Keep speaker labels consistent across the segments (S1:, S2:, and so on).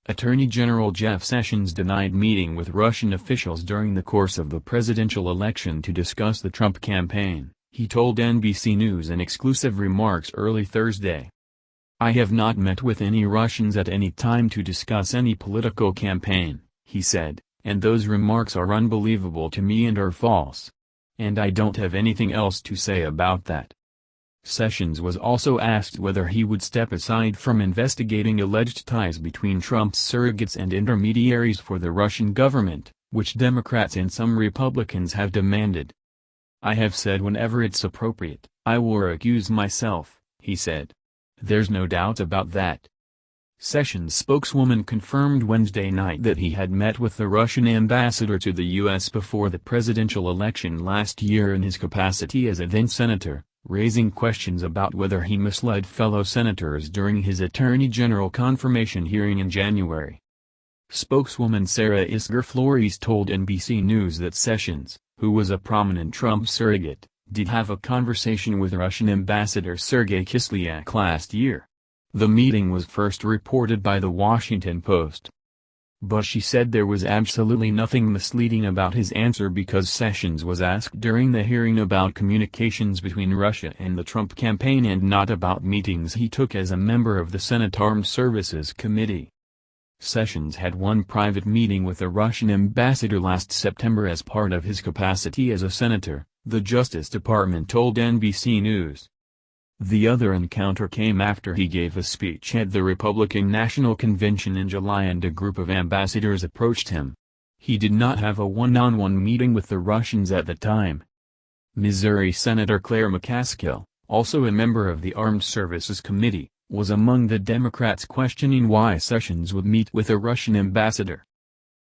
S1: Attorney General Jeff Sessions denied meeting with Russian officials during the course of the presidential election to discuss the Trump campaign, he told NBC News in exclusive remarks early Thursday. "I have not met with any Russians at any time to discuss any political campaign," he said, "and those remarks are unbelievable to me and are false. And I don't have anything else to say about that." Sessions was also asked whether he would step aside from investigating alleged ties between Trump's surrogates and intermediaries for the Russian government, which Democrats and some Republicans have demanded. "I have said whenever it's appropriate, I will recuse myself," he said. "There's no doubt about that." Sessions' spokeswoman confirmed Wednesday night that he had met with the Russian ambassador to the U.S. before the presidential election last year in his capacity as a then-senator, raising questions about whether he misled fellow senators during his attorney general confirmation hearing in January. Spokeswoman Sarah Isgur Flores told NBC News that Sessions, who was a prominent Trump surrogate, did have a conversation with Russian Ambassador Sergei Kislyak last year. The meeting was first reported by The Washington Post. But she said there was absolutely nothing misleading about his answer because Sessions was asked during the hearing about communications between Russia and the Trump campaign and not about meetings he took as a member of the Senate Armed Services Committee. Sessions had one private meeting with the Russian ambassador last September as part of his capacity as a senator, the Justice Department told NBC News. The other encounter came after he gave a speech at the Republican National Convention in July and a group of ambassadors approached him. He did not have a one-on-one meeting with the Russians at the time. Missouri Senator Claire McCaskill, also a member of the Armed Services Committee, was among the Democrats questioning why Sessions would meet with a Russian ambassador.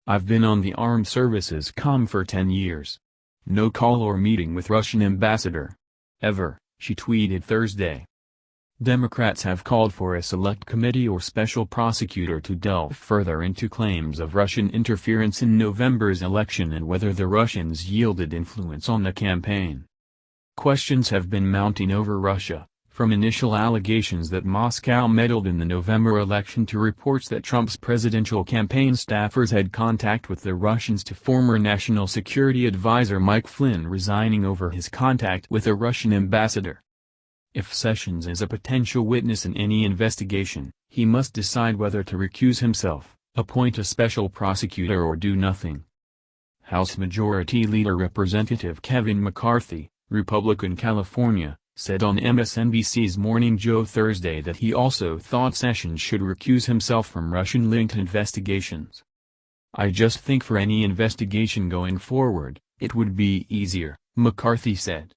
S1: "I've been on the Armed Services comm for 10 years. No call or meeting with Russian ambassador. Ever," she tweeted Thursday. Democrats have called for a select committee or special prosecutor to delve further into claims of Russian interference in November's election and whether the Russians yielded influence on the campaign. Questions have been mounting over Russia, from initial allegations that Moscow meddled in the November election to reports that Trump's presidential campaign staffers had contact with the Russians to former National Security Advisor Mike Flynn resigning over his contact with a Russian ambassador. If Sessions is a potential witness in any investigation, he must decide whether to recuse himself, appoint a special prosecutor or do nothing. House Majority Leader Representative Kevin McCarthy, Republican California, said on MSNBC's Morning Joe Thursday that he also thought Sessions should recuse himself from Russian-linked investigations. "I just think for any investigation going forward, it would be easier," McCarthy said.